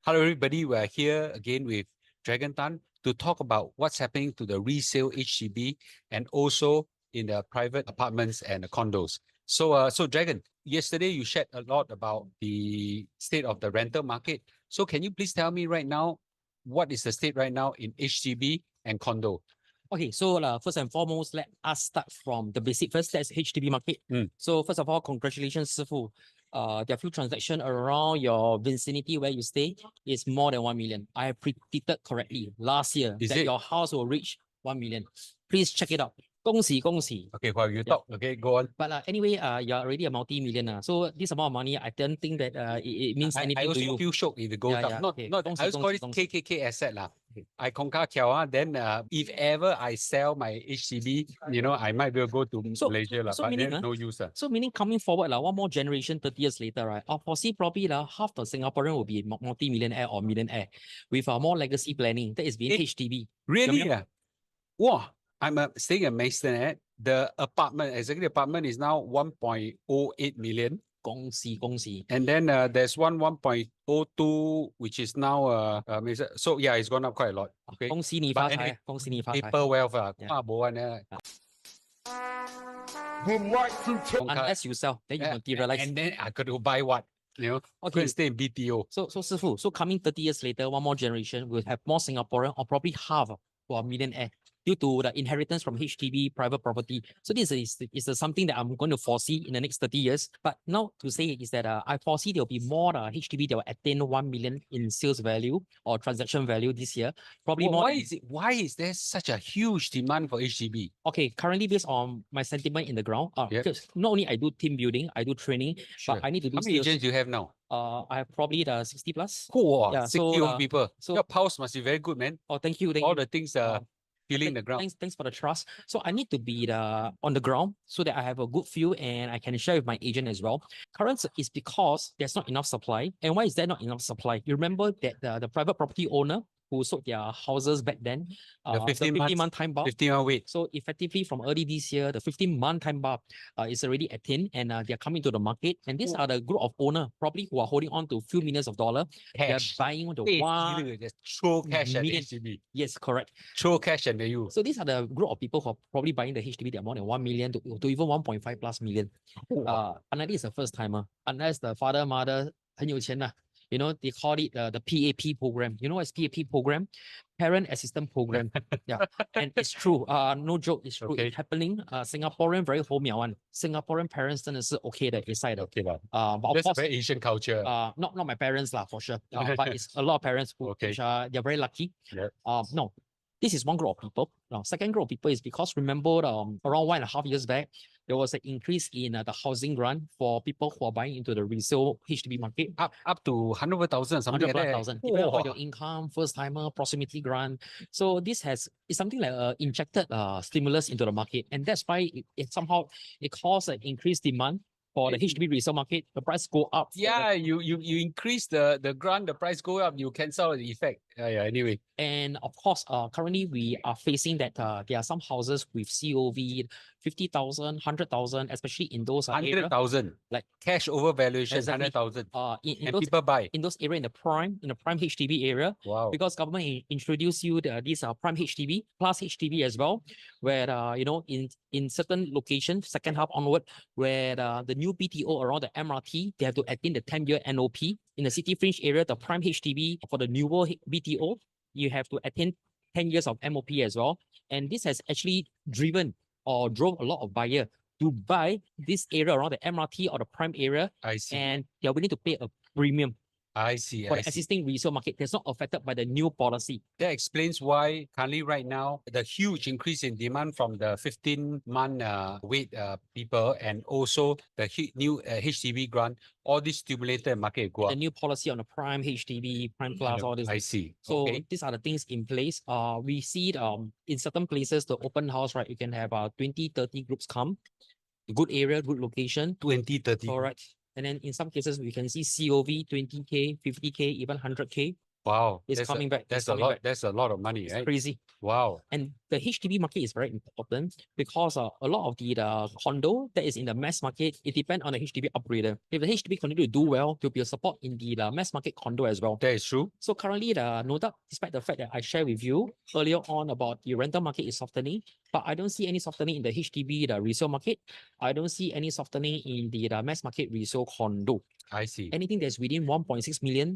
Hello, everybody. We're here again with Dragon Tan to talk about what's happening to the resale HDB and also in the private apartments and the condos. So Dragon, yesterday you shared a lot about the state of the rental market. So can you please tell me right now, what is the state right now in HDB and condo? Okay, so first and foremost, let us start from the basic first. That's HDB market. So first of all, congratulations, Sifu. There are few transactions around your vicinity where you stay is more than 1 million. I have predicted correctly last year that your house will reach 1 million. Please check it out. 恭喜恭喜. Okay, well, you talk. Okay, go on. But anyway, you're already a multi-millionaire. So this amount of money, I don't think that it means anything to you. I also feel shocked if it goes up. Not, I always call it KKK asset lah. I conquer Kiawa, then if ever I sell my HDB, I might be able to go to Malaysia lah. But meaning, no use. So meaning coming forward, one more generation, 30 years later, right? I'll foresee probably half the Singaporean will be multi-millionaire or millionaire with more legacy planning. That is being HDB. Really? Wow. I'm staying at Maisonette. The executive apartment is now 1.08 million. 恭喜恭喜. And then there's 1.02, which is now so yeah, it's gone up quite a lot. Okay. 恭喜你发财，恭喜你发财. Paper wealth Unless you sell, then you materialize. And then I got to buy what? Okay, stay in BTO. So Sifu, so coming 30 years later, one more generation will have more Singaporean or probably half who are millionaire due to the inheritance from HDB private property. So this is something that I'm going to foresee in the next 30 years. But now to say is that I foresee there will be more HDB that will attain 1 million in sales value or transaction value this year. Probably more. Why is there such a huge demand for HDB? Okay, currently based on my sentiment in the ground, because not only I do team building, I do training, but I need to do. How many agents do you have now? I have probably the 60 plus. Cool. Yeah, 60 people. So your pulse must be very good, man. Oh, thank you. All the things feeling the ground. Thanks for the trust. So I need to be on the ground so that I have a good feel and I can share with my agent as well. Current is because there's not enough supply. And why is there not enough supply? You remember that the private property owner who sold their houses back then, the 15-month time bar. 15-month wait. So effectively from early this year, the 15-month time bar is already attained and they're coming to the market. And these are the group of owners probably who are holding on to few millions of dollars. Cash. They're buying the one. Just throw cash at HDB. Yes, correct. Throw cash at you. So these are the group of people who are probably buying the HDB that are more than 1 million to even 1.5 plus million. Unless it's a first timer, unless the father, mother, 很有钱 they call it the PAP program. You know what's PAP program? Parent Assistance Program. Yeah, and it's true. No joke, it's true. It's happening. Singaporean very 好妙 one. Singaporean parents 真的是 okay 的 inside. Okay lah. But of course, very Asian culture. Not my parents lah for sure. But it's a lot of parents who they're very lucky. Yeah. No. This is one group of people. Now, second group of people is because remember around 1.5 years back, there was an increase in the housing grant for people who are buying into the resale HDB market. Up to 100,000, something like that. 100,000. Depending on your income, first timer, proximity grant. So this is something like injected stimulus into the market. And that's why it somehow caused an increased demand for the HDB resale market. The price go up. Yeah, you increase the grant, the price go up, you cancel the effect. Yeah, anyway. And of course, currently we are facing that there are some houses with COV 50,000, 100,000, especially in those 100,000, like cash over valuation, exactly. 100,000. And those, people buy in those areas in the prime HDB area. Wow. Because government introduced you these prime HDB plus HDB as well, where in certain locations, second half onward, where the new BTO around the MRT, they have to attain the 10-year NOP. In the city fringe area, the prime HDB for the newer BTO, you have to attain 10 years of MOP as well. And this has actually drove a lot of buyers to buy this area around the MRT or the prime area. I see. And they're willing to pay a premium. I see. For the existing resale market, that's not affected by the new policy. That explains why currently right now, the huge increase in demand from the 15-month wait people and also the new HDB grant, all this stimulated market go up. The new policy on the prime HDB, prime plus, all this. I see. So these are the things in place. We see in certain places, the open house, right, you can have 20, 30 groups come. Good area, good location. 20, 30. Correct. And then in some cases, we can see COV 20K, 50K, even 100K. Wow. It's That's coming back. It's That's a coming lot. back. That's a lot of money, It's right? crazy. Wow. And the HDB market is very important because a lot of the condo that is in the mass market, it depends on the HDB operator. If the HDB continue to do well, there'll be a support in the mass market condo as well. That is true. So currently, no doubt, despite the fact that I shared with you earlier on about the rental market is softening, but I don't see any softening in the HDB, the resale market. I don't see any softening in the mass market resale condo. I see. Anything that's within 1.6 million,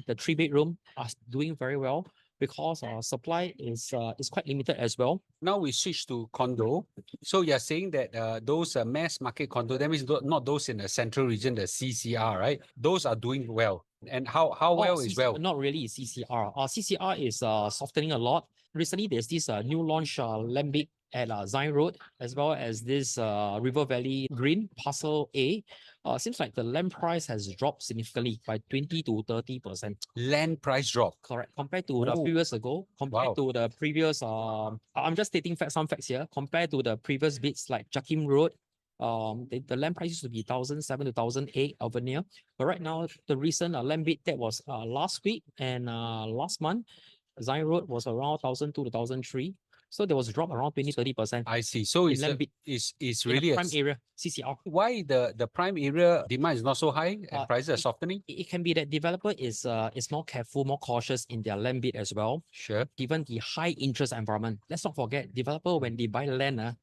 the 3-bedroom are doing very well because supply is quite limited as well. Now we switch to condo. So you're saying that those mass market condo, that means not those in the central region, the CCR, right? Those are doing well. And how well is well? Not really CCR. CCR is softening a lot. Recently, there's this new launch Lambic at Zion Road, as well as this River Valley Green Parcel A. Seems like the land price has dropped significantly by 20 to 30%. Land price drop. Correct. Compared to the Oh. previous ago, compared Wow. to the previous, I'm just stating some facts here. Compared to the previous bids like Jakim Road, the land price used to be 1,007 to 1,008 over near. But right now, the recent land bid that was last week and last month, Zion Road was around 1,002 to 1,003. So there was a drop around 20-30%. I see. So in land bid it's in really a prime area, CCR. why the prime area demand is not so high and prices are softening? It can be that developer is more careful, more cautious in their land bid as well. Sure. Given the high interest environment. Let's not forget, developer when they buy land,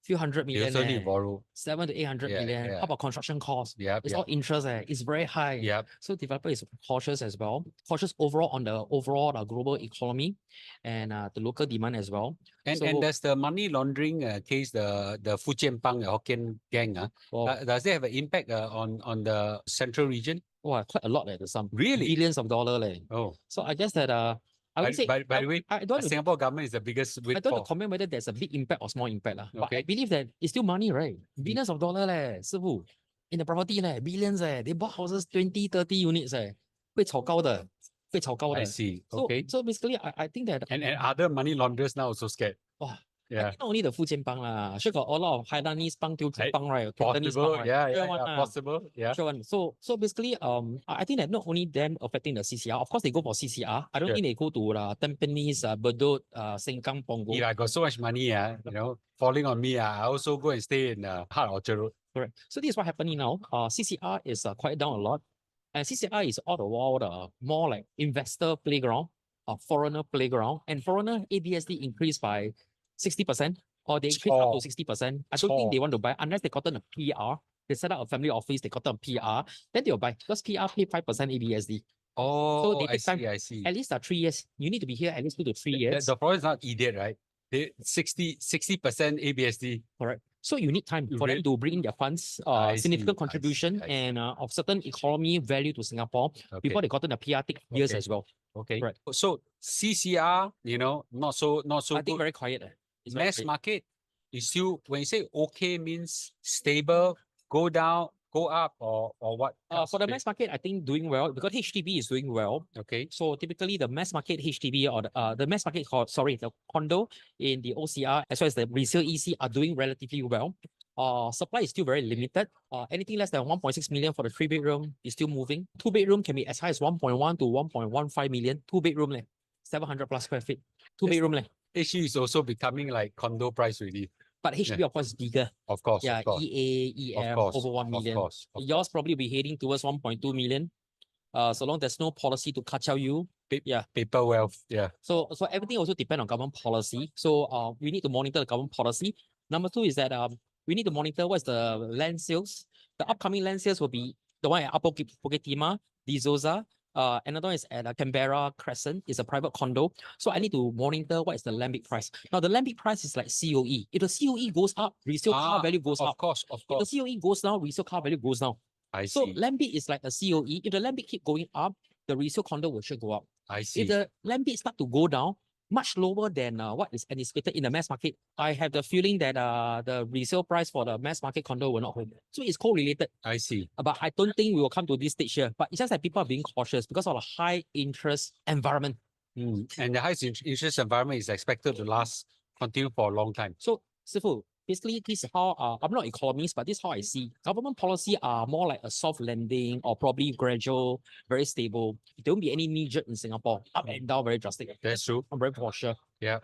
few hundred They million, also need to borrow. 700 to 800 million. Yeah. How about construction costs? Yep. It's all interest, it's very high. Yep. So developer is cautious as well. Cautious overall on the global economy and the local demand as well. And does the money laundering case, the Fujian Pang, the Hokkien gang, does it have an impact on the central region? Quite a lot, the sum. Really? Billions of dollars. Oh. So I guess that I would say, by the way, I don't the Singapore government is the biggest I don't want windfall. to comment whether there's a big impact or small impact. But I Okay. believe that it's still money, right? Billions of dollars, 师傅 in the property, billions, they bought houses 20, 30 units, 会炒高的，会炒高的。I see. So, Okay. so basically, I think that And other money launderers now also scared. wow, Yeah. I think not only the Fujian Bang lah, sure got a lot of Hainanese Bang, Teochew Bang, right? Cantonese Possible. Bang, right? Yeah. Sure one lah. Possible. Yeah. Sure one. So basically, I think that not only them affecting the CCR, of course they go for CCR. I don't Sure. think they go to Tampines, Bedok, Sengkang, Punggol. If I got so much money, falling on me, I also go and stay in Heart Orchard Road. Correct. So this is what happening now. CCR is quite down a lot. And CCR is all the while more like investor playground, foreigner playground. And foreigner ABSD increased by 60%, or they increased up to 60%. I don't think they want to buy unless they gotten a PR. They set up a family office, they gotten a PR, then they'll buy because PR pay 5% ABSD. Oh, so they take time. I see. At least 3 years. You need to be here at least 2 to 3 years. The problem is not idiot, right? They 60% ABSD. Correct. So you need time for them to bring in their funds, significant contribution and of certain economy value to Singapore before they gotten a PR take years as well. Okay. Right. So CCR, not so I think very quiet. It's mass market is still, when you say okay, means stable, go down, go up, or what? For the mass market, I think doing well because HDB is doing well. Okay. So typically the mass market HDB or the mass market, the condo in the OCR as well as the resale EC are doing relatively well. Supply is still very limited. Anything less than 1.6 million for the 3-bedroom is still moving. 2-bedroom can be as high as 1.1 to 1.15 million. 2-bedroom, 700 plus square feet. 2-bedroom. HDB is also becoming like condo price really. But HDB, of course, is bigger. Of course. Yeah, of course. EA, EF, over 1 million. Of course. Yours probably be heading towards 1.2 million. So long there's no policy to catch out you. Paper wealth. Yeah. So everything also depends on government policy. So we need to monitor the government policy. Number 2 is that we need to monitor what's the land sales. The upcoming land sales will be the one at Upper Bukit Timah, De Souza. Another one is at Canberra Crescent. It's a private condo. So I need to monitor what is the land bid price. Now the land bid price is like COE. If the COE goes up, resale car value goes up. Of course. If the COE goes down, resale car value goes down. I so see. land bid is like a COE. If the land bid keep going up, the resale condo will should go up. I see. If the land bid start to go down, much lower than what is anticipated in the mass market, I have the feeling that the resale price for the mass market condo will not hold. So it's correlated. I see. But I don't think we will come to this stage here. But it's just that people are being cautious because of the high interest environment. And the high interest environment is expected to continue for a long time. So, Sifu, basically this is how I'm not economist, but this is how I see government policy are more like a soft landing or probably gradual, very stable. There won't be any knee jerk in Singapore, up and down, very drastic. That's true. I'm very for sure. Yeah.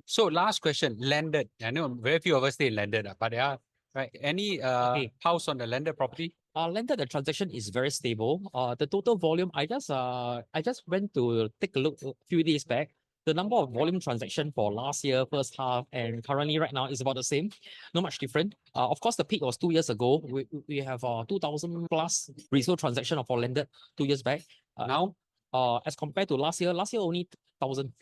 So last question, landed. I know very few of us stay in landed, but yeah, right. Any Okay. house on the landed property? Landed, the transaction is very stable. The total volume, I just went to take a look a few days back. The number of volume transaction for last year, first half, and currently right now is about the same. Not much different. Of course, the peak was 2 years ago. We have 2,000 plus resale transaction for landed 2 years back. Now, as compared to last year only 1,000.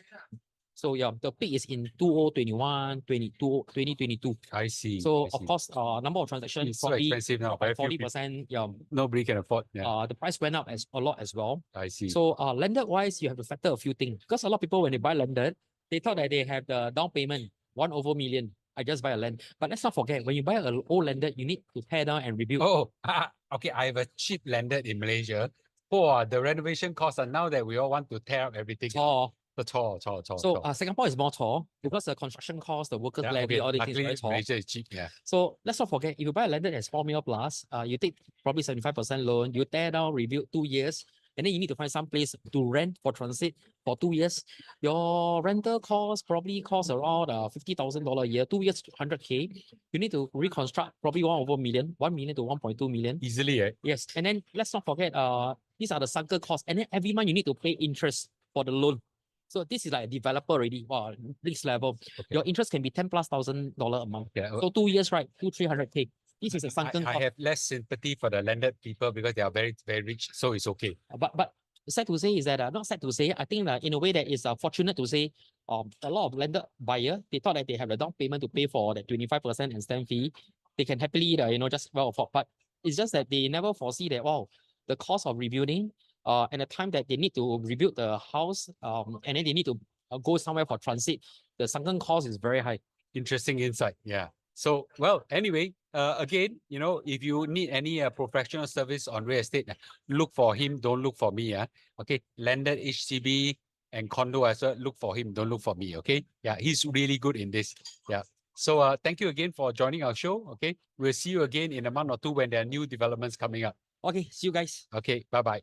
So yeah, the peak is in 2021, 2022. I see. So I of see. course, number of transactions It's so probably expensive now. dropped by Very few people- 40%. Yeah, Nobody can afford. Yeah, the price went up a lot as well. I see. So landed wise, you have to factor a few things because a lot of people when they buy landed, they thought that they have the down payment 1/million. I just buy a land, but let's not forget when you buy an old landed, you need to tear down and rebuild. Oh, okay. I have a cheap landed in Malaysia. For the renovation costs, and now that we all want to tear up everything. Tall. The tall. So Singapore is more tall because the construction cost, the workers levy, all these things Luckily, very tall. Malaysia is cheap. Yeah. So let's not forget, if you buy a landed that's 4 mil plus, you take probably 75% loan, you tear down, rebuild 2 years, and then you need to find some place to rent for transit for 2 years. Your rental cost probably costs around $50,000 a year, 2 years, 100K. You need to reconstruct probably 1/million, 1 million to 1.2 million. Easily, eh? Yes, and then let's not forget, these are the sunken costs, and then every month you need to pay interest for the loan. So this is like a developer already. Wow, next level. Okay. Your interest can be $10,000+ a month. Yeah. So 2 years, right? 200-300K. This is a sunken I cost. have less sympathy for the landed people because they are very, very rich. So it's okay. But sad to say is that not sad to say. I think that in a way that is fortunate to say. A lot of landed buyer, they thought that they have the down payment to pay for that 25% and stamp fee. They can happily just well afford. But it's just that they never foresee that the cost of rebuilding and the time that they need to rebuild the house and then they need to go somewhere for transit, the sunken cost is very high. Interesting insight. Yeah. So, well, anyway, again, if you need any professional service on real estate, look for him. Don't look for me. Okay. Landed HDB and condo as well. Look for him. Don't look for me. Okay. Yeah. He's really good in this. Yeah. So, thank you again for joining our show. Okay. We'll see you again in a month or two when there are new developments coming up. Okay. See you guys. Okay. Bye-bye.